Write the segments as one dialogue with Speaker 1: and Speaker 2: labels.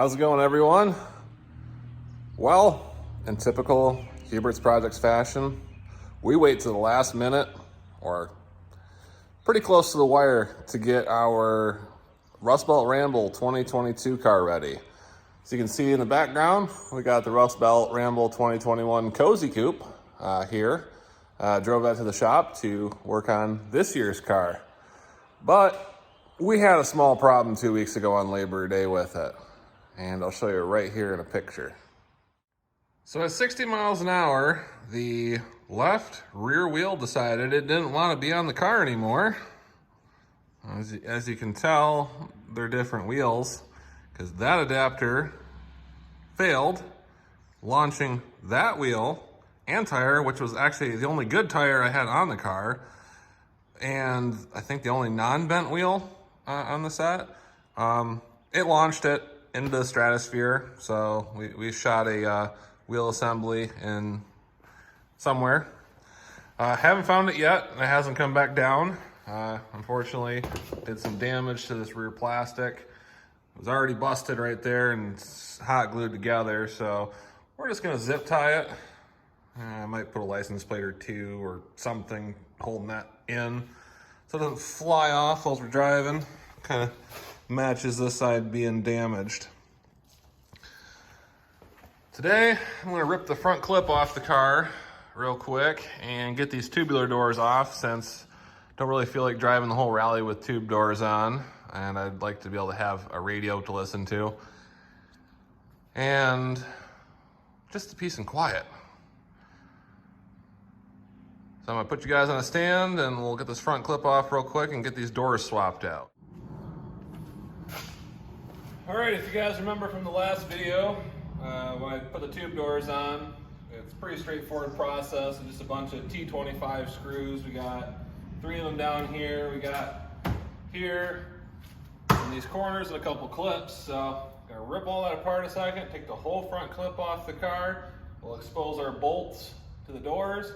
Speaker 1: How's it going, everyone? Well, in typical Hubert's Projects fashion, we wait to the last minute or pretty close to the wire to get our Rustbelt Ramble 2022 car ready. So you can see in the background, we got the Rustbelt Ramble 2021 Cozy Coupe here. Drove that to the shop to work on this year's car. But we had a small problem 2 weeks ago on Labor Day with it. And I'll show you right here in a picture. So at 60 miles an hour, the left rear wheel decided it didn't want to be on the car anymore. As you can tell, they're different wheels because that adapter failed, launching that wheel and tire, which was actually the only good tire I had on the car, and I think the only non-bent wheel on the set. It launched it into the stratosphere, so we shot a wheel assembly in somewhere. Haven't found it yet. It hasn't come back down. Unfortunately, did some damage to this rear plastic. It was already busted right there and it's hot glued together, so we're just gonna zip tie it. I might put a license plate or two or something holding that in so it doesn't fly off while we're driving. Kind of matches this side being damaged. Today, I'm gonna rip the front clip off the car real quick and get these tubular doors off, since I don't really feel like driving the whole rally with tube doors on, and I'd like to be able to have a radio to listen to. And just a peace and quiet. So I'm gonna put you guys on a stand and we'll get this front clip off real quick and get these doors swapped out. All right, if you guys remember from the last video, when I put the tube doors on, it's a pretty straightforward process. It's just a bunch of T25 screws. We got 3 of them down here. We got here in these corners and a couple clips. So I'm gonna rip all that apart a second, take the whole front clip off the car. We'll expose our bolts to the doors,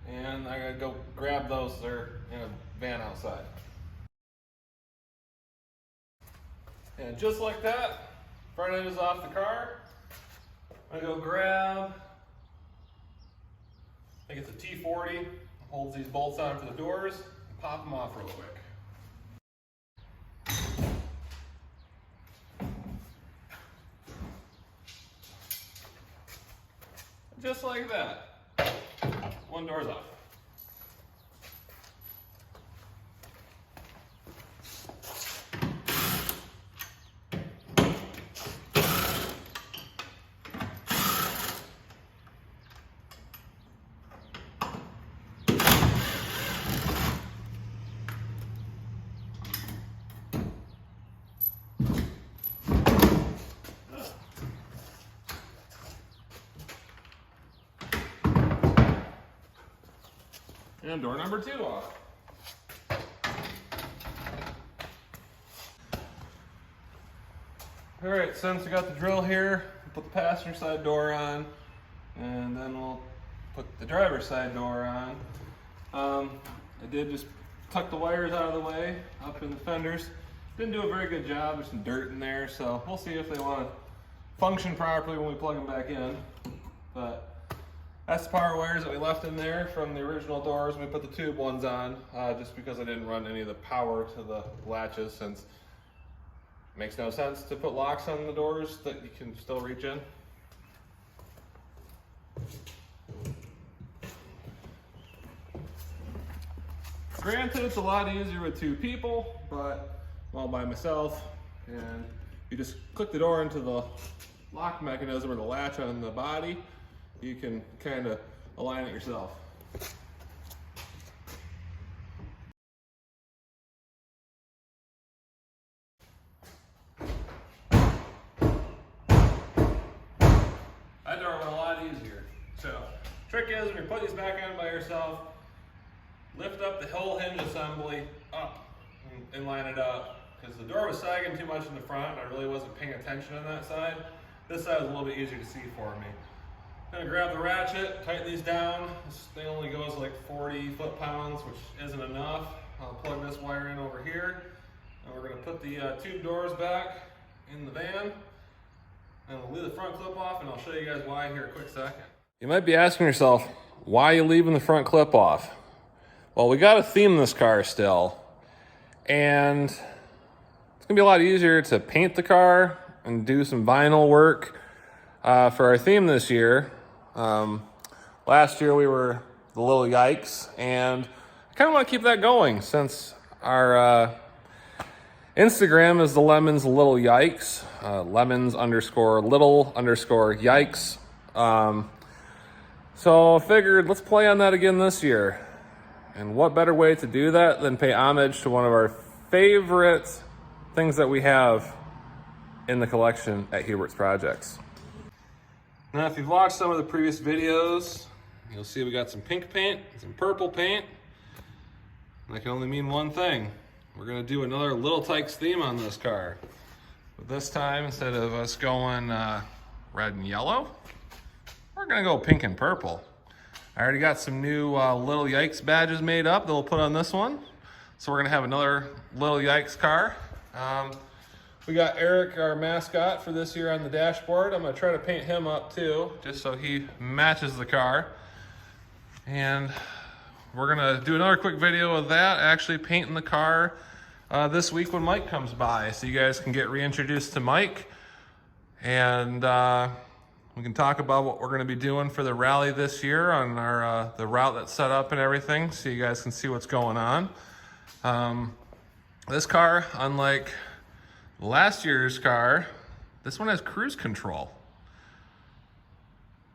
Speaker 1: and I gotta go grab those. They're in a van outside. And just like that, front end is off the car. I'm gonna go grab, I think it's a T40, holds these bolts on for the doors, and pop them off real quick. Just like that, one door's off. And door number 2 off. All right, since we got the drill here, we'll put the passenger side door on, and then we'll put the driver's side door on. I did just tuck the wires out of the way, up in the fenders. Didn't do a very good job, there's some dirt in there, so we'll see if they want to function properly when we plug them back in. But that's the power wires that we left in there from the original doors. We put the tube ones on, just because I didn't run any of the power to the latches, since it makes no sense to put locks on the doors that you can still reach in. Granted, it's a lot easier with 2 people, but I'm all by myself, and you just click the door into the lock mechanism or the latch on the body. You can kind of align it yourself. That door went a lot easier. So, trick is, when you put these back on by yourself, lift up the whole hinge assembly up and line it up. Because the door was sagging too much in the front, and I really wasn't paying attention on that side. This side was a little bit easier to see for me. I'm gonna grab the ratchet, tighten these down. This thing only goes like 40 foot-pounds, which isn't enough. I'll plug this wire in over here, and we're gonna put the tube doors back in the van, And we'll leave the front clip off and I'll show you guys why here in a quick second. You might be asking yourself, why are you leaving the front clip off? Well, we got to theme this car still. And it's gonna be a lot easier to paint the car and do some vinyl work for our theme this year. Last year we were the Little Yikes, and I kind of want to keep that going since our Instagram is the Lemons Little Yikes, lemons_little_yikes. So I figured let's play on that again this year. And what better way to do that than pay homage to one of our favorite things that we have in the collection at Hubert's Projects. Now, if you've watched some of the previous videos, you'll see we got some pink paint, some purple paint. And that can only mean one thing. We're gonna do another Little Tykes theme on this car. But this time, instead of us going red and yellow, we're gonna go pink and purple. I already got some new Little Yikes badges made up that we'll put on this one. So we're gonna have another Little Yikes car. We got Eric, our mascot, for this year on the dashboard. I'm gonna try to paint him up too, just so he matches the car. And we're gonna do another quick video of that, actually painting the car this week when Mike comes by, so you guys can get reintroduced to Mike. And we can talk about what we're gonna be doing for the rally this year on our the route that's set up and everything, so you guys can see what's going on. This car, unlike last year's car, this one has cruise control,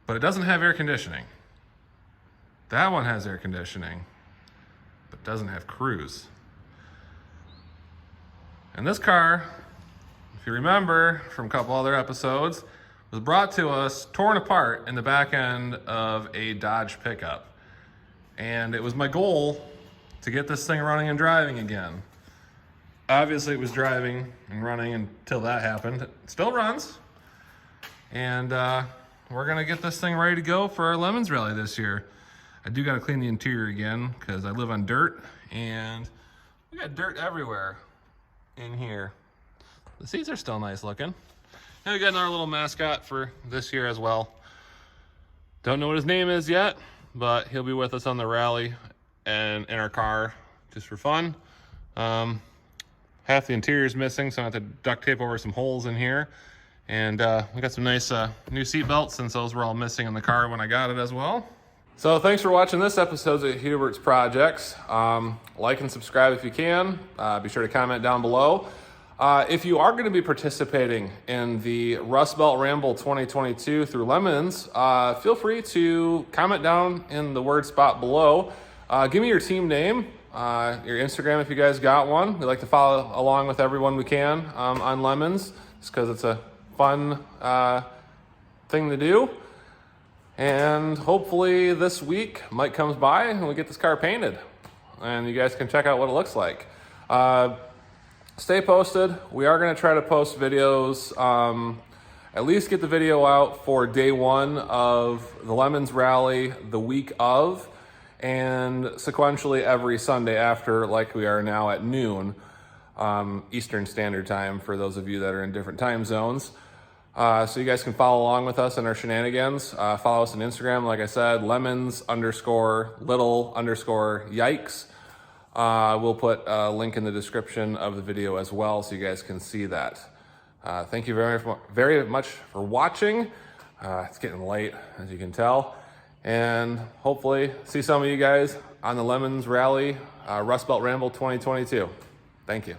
Speaker 1: but it doesn't have air conditioning. That one has air conditioning, but doesn't have cruise. And this car, if you remember from a couple other episodes, was brought to us torn apart in the back end of a Dodge pickup. And it was my goal to get this thing running and driving again. Obviously it was driving and running until that happened. It still runs. And we're gonna get this thing ready to go for our Lemons Rally this year. I do gotta clean the interior again because I live on dirt and we got dirt everywhere in here. The seats are still nice looking. And we got another little mascot for this year as well. Don't know what his name is yet, but he'll be with us on the rally and in our car just for fun. Half the interior is missing, so I have to duct tape over some holes in here. And we got some nice new seat belts since those were all missing in the car when I got it as well. So thanks for watching this episode of Hubert's Projects. Like and subscribe if you can. Be sure to comment down below. If you are going to be participating in the Rustbelt Ramble 2022 through Lemons, feel free to comment down in the word spot below. Give me your team name, your Instagram if you guys got one. We like to follow along with everyone we can on Lemons, just because it's a fun thing to do. And hopefully this week Mike comes by and we get this car painted and you guys can check out what it looks like. Stay posted. We are going to try to post videos, at least get the video out for day one of the Lemons Rally the week of, and sequentially every Sunday after, like we are now at noon Eastern Standard Time for those of you that are in different time zones. So you guys can follow along with us in our shenanigans. Follow us on Instagram, like I said, lemons_little_yikes. We'll put a link in the description of the video as well, so you guys can see that. Thank you very much for watching. It's getting late, as you can tell. And hopefully see some of you guys on the Lemons Rally Rustbelt Ramble 2022. Thank you.